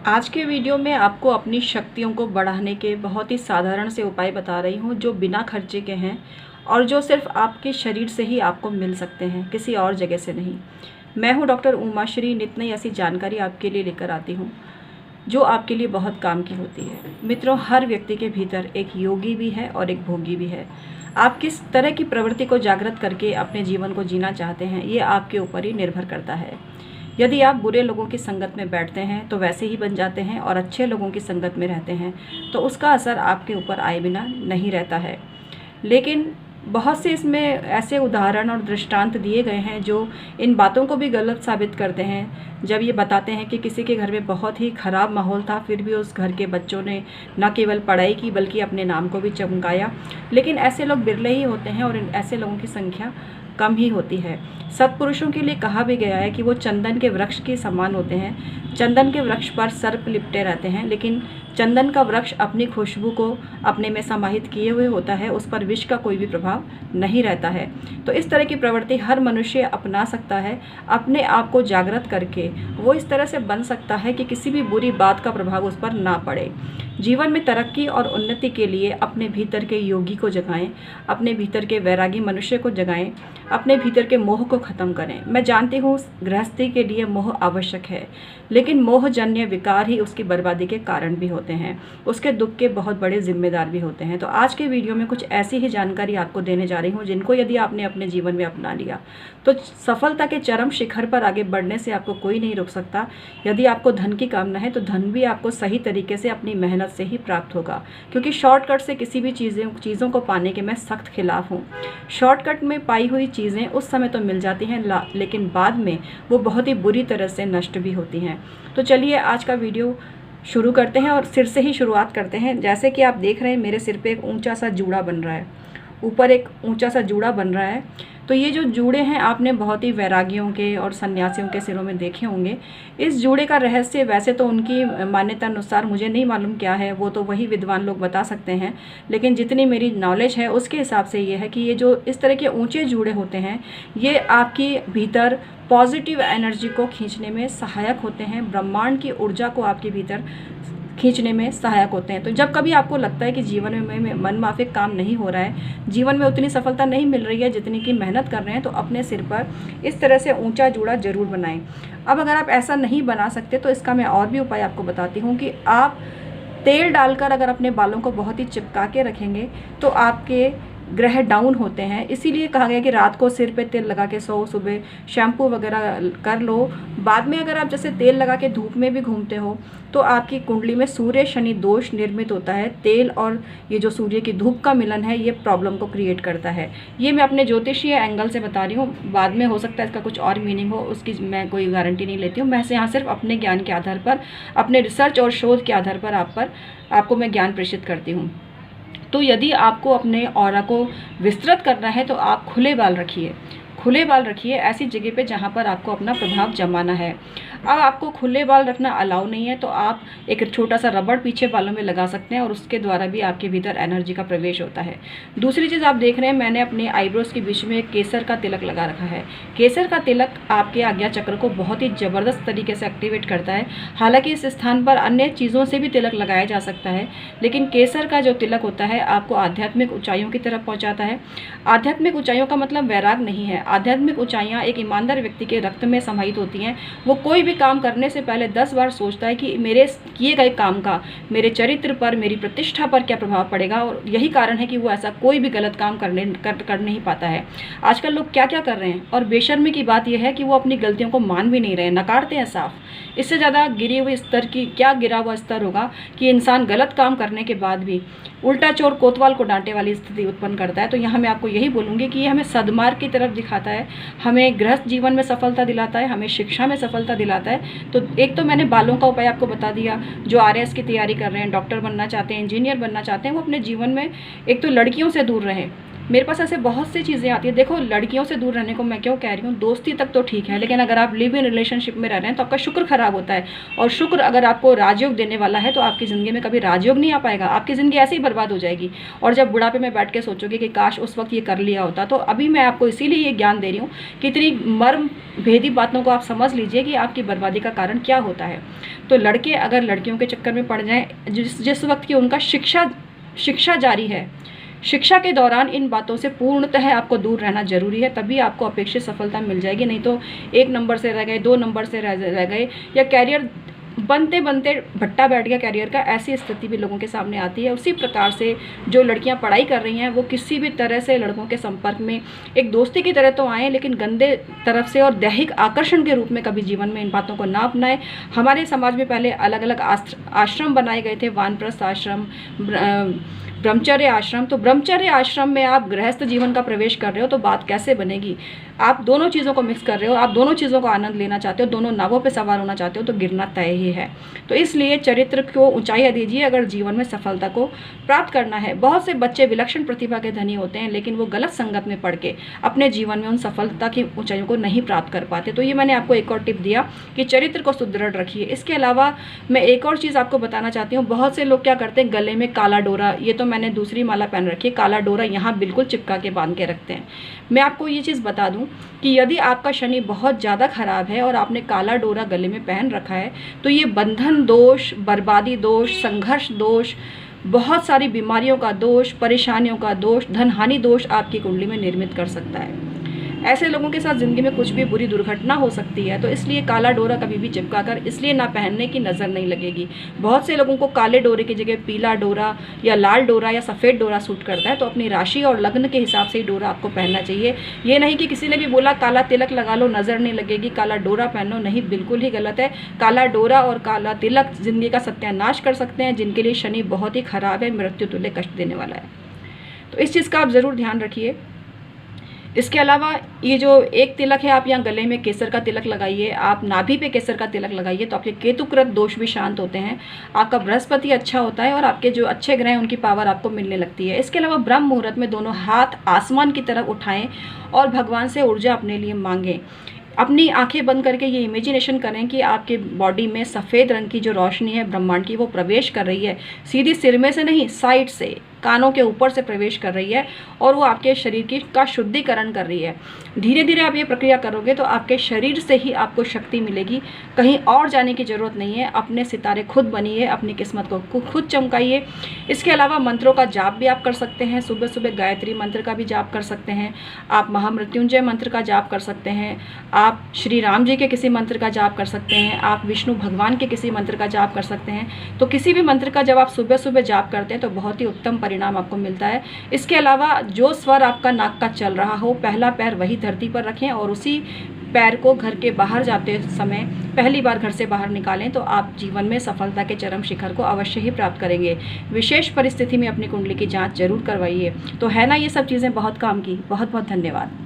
आज के वीडियो में आपको अपनी शक्तियों को बढ़ाने के बहुत ही साधारण से उपाय बता रही हूँ जो बिना खर्चे के हैं और जो सिर्फ आपके शरीर से ही आपको मिल सकते हैं, किसी और जगह से नहीं। मैं हूँ डॉक्टर उमा श्री। नित नई ऐसी जानकारी आपके लिए लेकर आती हूँ जो आपके लिए बहुत काम की होती है। मित्रों, हर व्यक्ति के भीतर एक योगी भी है और एक भोगी भी है। आप किस तरह की प्रवृत्ति को जागृत करके अपने जीवन को जीना चाहते हैं, ये आपके ऊपर ही निर्भर करता है। यदि आप बुरे लोगों की संगत में बैठते हैं तो वैसे ही बन जाते हैं, और अच्छे लोगों की संगत में रहते हैं तो उसका असर आपके ऊपर आए बिना नहीं रहता है। लेकिन बहुत से इसमें ऐसे उदाहरण और दृष्टांत दिए गए हैं जो इन बातों को भी गलत साबित करते हैं। जब ये बताते हैं कि किसी के घर में बहुत ही ख़राब माहौल था, फिर भी उस घर के बच्चों ने न केवल पढ़ाई की बल्कि अपने नाम को भी चमकाया। लेकिन ऐसे लोग बिरले ही होते हैं और ऐसे लोगों की संख्या कम ही होती है। सत्पुरुषों के लिए कहा भी गया है कि वो चंदन के वृक्ष के समान होते हैं। चंदन के वृक्ष पर सर्प लिपटे रहते हैं, लेकिन चंदन का वृक्ष अपनी खुशबू को अपने में समाहित किए हुए होता है, उस पर विष का कोई भी प्रभाव नहीं रहता है। तो इस तरह की प्रवृत्ति हर मनुष्य अपना सकता है। अपने आप को जागृत करके वो इस तरह से बन सकता है कि किसी भी बुरी बात का प्रभाव उस पर ना पड़े। जीवन में तरक्की और उन्नति के लिए अपने भीतर के योगी को जगाएं, अपने भीतर के वैरागी मनुष्य को जगाएं, अपने भीतर के मोह को ख़त्म करें। मैं जानती हूँ गृहस्थी के लिए मोह आवश्यक है, लेकिन मोहजन्य विकार ही उसकी बर्बादी के कारण भी होते हैं, उसके दुख के बहुत बड़े जिम्मेदार भी होते हैं। तो आज के वीडियो में कुछ ऐसी ही जानकारी आपको देने जा रही हूँ जिनको यदि आपने अपने जीवन में अपना लिया तो सफलता के चरम शिखर पर आगे बढ़ने से आपको कोई नहीं रोक सकता। यदि आपको धन की कामना है तो धन भी आपको सही तरीके से अपनी मेहनत से ही प्राप्त होगा, क्योंकि शॉर्टकट से किसी भी चीज़ों को पाने के मैं सख्त खिलाफ हूँ। शॉर्टकट में पाई हुई चीज़ें उस समय तो मिल जाती हैं, लेकिन बाद में वो बहुत ही बुरी तरह से नष्ट भी होती हैं। तो चलिए आज का वीडियो शुरू करते हैं और सिर से ही शुरुआत करते हैं। जैसे कि आप देख रहे हैं मेरे सिर पे एक ऊंचा सा जूड़ा बन रहा है, ऊपर एक ऊंचा सा जूड़ा बन रहा है। तो ये जो जूड़े हैं आपने बहुत ही वैरागियों के और सन्यासियों के सिरों में देखे होंगे। इस जूड़े का रहस्य वैसे तो उनकी मान्यता अनुसार मुझे नहीं मालूम क्या है, वो तो वही विद्वान लोग बता सकते हैं। लेकिन जितनी मेरी नॉलेज है उसके हिसाब से ये है कि ये जो इस तरह के ऊंचे जूड़े होते हैं ये आपकी भीतर पॉजिटिव एनर्जी को खींचने में सहायक होते हैं, ब्रह्मांड की ऊर्जा को आपके भीतर खींचने में सहायक होते हैं। तो जब कभी आपको लगता है कि जीवन में मन माफिक काम नहीं हो रहा है, जीवन में उतनी सफलता नहीं मिल रही है जितनी की मेहनत कर रहे हैं, तो अपने सिर पर इस तरह से ऊंचा जूड़ा जरूर बनाएं। अब अगर आप ऐसा नहीं बना सकते तो इसका मैं और भी उपाय आपको बताती हूँ कि आप तेल डालकर अगर अपने बालों को बहुत ही चिपका के रखेंगे तो आपके ग्रह डाउन होते हैं। इसीलिए कहा गया कि रात को सिर पे तेल लगा के सो, सुबह शैम्पू वगैरह कर लो। बाद में अगर आप जैसे तेल लगा के धूप में भी घूमते हो तो आपकी कुंडली में सूर्य शनि दोष निर्मित होता है। तेल और ये जो सूर्य की धूप का मिलन है ये प्रॉब्लम को क्रिएट करता है। ये मैं अपने ज्योतिषीय एंगल से बता रही हूँ, बाद में हो सकता है इसका कुछ और मीनिंग हो, उसकी मैं कोई गारंटी नहीं लेती हूँ। मैं यहाँ सिर्फ अपने ज्ञान के आधार पर, अपने रिसर्च और शोध के आधार पर आपको मैं ज्ञान प्रेषित करती हूँ। तो यदि आपको अपने ऑरा को विस्तृत करना है तो आप खुले बाल रखिए, खुले बाल रखिए ऐसी जगह पे जहाँ पर आपको अपना प्रभाव जमाना है। अब आपको खुले बाल रखना अलाउ नहीं है तो आप एक छोटा सा रबड़ पीछे बालों में लगा सकते हैं और उसके द्वारा भी आपके भीतर एनर्जी का प्रवेश होता है। दूसरी चीज़ आप देख रहे हैं, मैंने अपने आईब्रोज के बीच में एक केसर का तिलक लगा रखा है। केसर का तिलक आपके आज्ञा चक्र को बहुत ही ज़बरदस्त तरीके से एक्टिवेट करता है। हालांकि इस स्थान पर अन्य चीज़ों से भी तिलक लगाया जा सकता है, लेकिन केसर का जो तिलक होता है आपको आध्यात्मिक ऊंचाइयों की तरफ पहुँचाता है। आध्यात्मिक ऊंचाइयों का मतलब वैराग नहीं है। आध्यात्मिक ऊंचाइयाँ एक ईमानदार व्यक्ति के रक्त में समाहित होती हैं। वो कोई भी काम करने से पहले 10 बार सोचता है कि मेरे किए गए काम का मेरे चरित्र पर, मेरी प्रतिष्ठा पर क्या प्रभाव पड़ेगा, और यही कारण है कि वो ऐसा कोई भी गलत काम कर नहीं पाता है। आजकल लोग क्या क्या कर रहे हैं, और बेशर्मी की बात यह है कि वो अपनी गलतियों को मान भी नहीं रहे, नकारते हैं साफ। इससे ज़्यादा गिरे हुए स्तर की क्या गिरा हुआ स्तर होगा कि इंसान गलत काम करने के बाद भी उल्टा चोर कोतवाल को डांटे वाली स्थिति उत्पन्न करता है। तो यहाँ मैं आपको यही बोलूँगी कि ये हमें सद्मार्ग की तरफ दिखाता है, हमें गृहस्थ जीवन में सफलता दिलाता है, हमें शिक्षा में सफलता दिलाता है। तो एक तो मैंने बालों का उपाय आपको बता दिया। जो आरएस की तैयारी कर रहे हैं, डॉक्टर बनना चाहते हैं, इंजीनियर बनना चाहते हैं, वो अपने जीवन में एक तो लड़कियों से दूर रहें। मेरे पास ऐसे बहुत सी चीज़ें आती हैं। देखो, लड़कियों से दूर रहने को मैं क्यों कह रही हूँ, दोस्ती तक तो ठीक है, लेकिन अगर आप लिव इन रिलेशनशिप में रह रहे हैं तो आपका शुक्र खराब होता है, और शुक्र अगर आपको राजयोग देने वाला है तो आपकी ज़िंदगी में कभी राजयोग नहीं आ पाएगा, आपकी ज़िंदगी ऐसे ही बर्बाद हो जाएगी। और जब बुढ़ापे में बैठ के सोचोगे कि काश उस वक्त ये कर लिया होता, तो अभी मैं आपको इसीलिए ये ज्ञान दे रही हूँ कि इतनी मर्म भेदी बातों को आप समझ लीजिए कि आपकी बर्बादी का कारण क्या होता है। तो लड़के अगर लड़कियों के चक्कर में पड़ जाएं, जिस वक्त की उनका शिक्षा जारी है, शिक्षा के दौरान इन बातों से पूर्णतः आपको दूर रहना जरूरी है, तभी आपको अपेक्षित सफलता मिल जाएगी। नहीं तो 1 नंबर से रह गए, 2 नंबर से रह गए, या कैरियर बनते बनते भट्टा बैठ गया कैरियर का, ऐसी स्थिति भी लोगों के सामने आती है। उसी प्रकार से जो लड़कियां पढ़ाई कर रही हैं वो किसी भी तरह से लड़कों के संपर्क में एक दोस्ती की तरह तो आएँ, लेकिन गंदे तरफ से और दैहिक आकर्षण के रूप में कभी जीवन में इन बातों को ना अपनाएं। हमारे समाज में पहले अलग अलग आश्रम बनाए गए थे, वानप्रस्थ आश्रम, ब्रह्मचर्य आश्रम। तो ब्रह्मचर्य आश्रम में आप गृहस्थ जीवन का प्रवेश कर रहे हो तो बात कैसे बनेगी? आप दोनों चीज़ों को मिक्स कर रहे हो, आप दोनों चीज़ों का आनंद लेना चाहते हो, दोनों नावों पे सवार होना चाहते हो, तो गिरना तय ही है। तो इसलिए चरित्र को ऊंचाई दीजिए अगर जीवन में सफलता को प्राप्त करना है। बहुत से बच्चे विलक्षण प्रतिभा के धनी होते हैं, लेकिन वो गलत संगत में पड़ के अपने जीवन में उन सफलता की ऊंचाइयों को नहीं प्राप्त कर पाते। तो ये मैंने आपको एक और टिप दिया कि चरित्र को सुदृढ़ रखिए। इसके अलावा मैं एक और चीज़ आपको बताना चाहती हूँ। बहुत से लोग क्या करते हैं, गले में काला डोरा, ये तो मैंने दूसरी माला पहन रखी है, काला डोरा यहाँ बिल्कुल चिपका के बांध के रखते हैं। मैं आपको ये चीज़ बता दूं कि यदि आपका शनि बहुत ज़्यादा खराब है और आपने काला डोरा गले में पहन रखा है, तो ये बंधन दोष, बर्बादी दोष, संघर्ष दोष, बहुत सारी बीमारियों का दोष, परेशानियों का दोष, धनहानि दोष आपकी कुंडली में निर्मित कर सकता है। ऐसे लोगों के साथ ज़िंदगी में कुछ भी बुरी दुर्घटना हो सकती है। तो इसलिए काला डोरा कभी भी चिपका कर इसलिए ना पहनने की नज़र नहीं लगेगी। बहुत से लोगों को काले डोरे की जगह पीला डोरा या लाल डोरा या सफ़ेद डोरा सूट करता है। तो अपनी राशि और लग्न के हिसाब से ही डोरा आपको पहनना चाहिए। ये नहीं कि किसी ने भी बोला काला तिलक लगा लो, नज़र नहीं लगेगी, काला डोरा पहनो, नहीं, बिल्कुल ही गलत है। काला डोरा और काला तिलक ज़िंदगी का सत्यानाश कर सकते हैं, जिनके लिए शनि बहुत ही खराब है, मृत्यु तुल्य कष्ट देने वाला है। तो इस चीज़ का आप ज़रूर ध्यान रखिए। इसके अलावा ये जो एक तिलक है, आप यहाँ गले में केसर का तिलक लगाइए, आप नाभि पे केसर का तिलक लगाइए, तो आपके केतुकृत दोष भी शांत होते हैं, आपका बृहस्पति अच्छा होता है और आपके जो अच्छे ग्रह हैं उनकी पावर आपको मिलने लगती है। इसके अलावा ब्रह्म मुहूर्त में दोनों हाथ आसमान की तरफ उठाएं और भगवान से ऊर्जा अपने लिए मांगें। अपनी आंखें बंद करके ये इमेजिनेशन करें कि आपके बॉडी में सफ़ेद रंग की जो रोशनी है ब्रह्मांड की, वो प्रवेश कर रही है, सीधी सिर में से नहीं, साइड से, कानों के ऊपर से प्रवेश कर रही है, और वो आपके शरीर का शुद्धिकरण कर रही है। धीरे धीरे आप ये प्रक्रिया करोगे तो आपके शरीर से ही आपको शक्ति मिलेगी, कहीं और जाने की ज़रूरत नहीं है। अपने सितारे खुद बनिए, अपनी किस्मत को खुद चमकाइए। इसके अलावा मंत्रों का जाप भी आप कर सकते हैं। सुबह सुबह गायत्री मंत्र का भी जाप कर सकते हैं, आप महामृत्युंजय मंत्र का जाप कर सकते हैं, आप श्री राम जी के किसी मंत्र का जाप कर सकते हैं, आप विष्णु भगवान के किसी मंत्र का जाप कर सकते हैं। तो किसी भी मंत्र का जब आप सुबह सुबह जाप करते हैं तो बहुत ही उत्तम परिणाम आपको मिलता है। इसके अलावा जो स्वर आपका नाक का चल रहा हो, पहला पैर वही धरती पर रखें और उसी पैर को घर के बाहर जाते समय पहली बार घर से बाहर निकालें, तो आप जीवन में सफलता के चरम शिखर को अवश्य ही प्राप्त करेंगे। विशेष परिस्थिति में अपनी कुंडली की जांच जरूर करवाइए। तो है ना ये सब चीज़ें बहुत काम की। बहुत बहुत धन्यवाद।